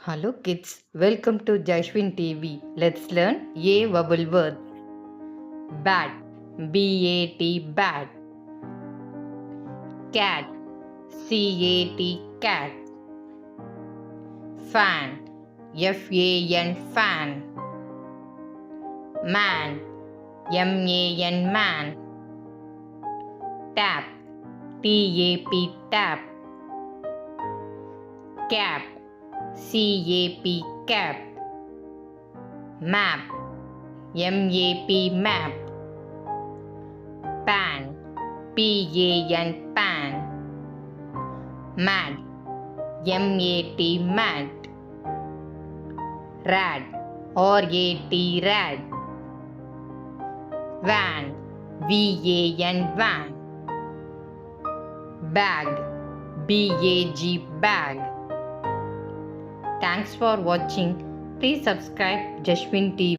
Hello kids, welcome to Jashwin TV. Let's learn a vowel word. Bat, B-A-T, bat. Cat, C-A-T, cat. Fan, F-A-N, fan. Man, M-A-N, man. Tap, T-A-P, tap. Cap, C-A-P, cap. Map, M-A-P, map. Pan, P-A-N, pan. Mat, M-A-T, mat. Rat, R-A-T, rat. Van, V-A-N, van. Bag, B-A-G, bag. Thanks for watching. Please subscribe Jashwin TV.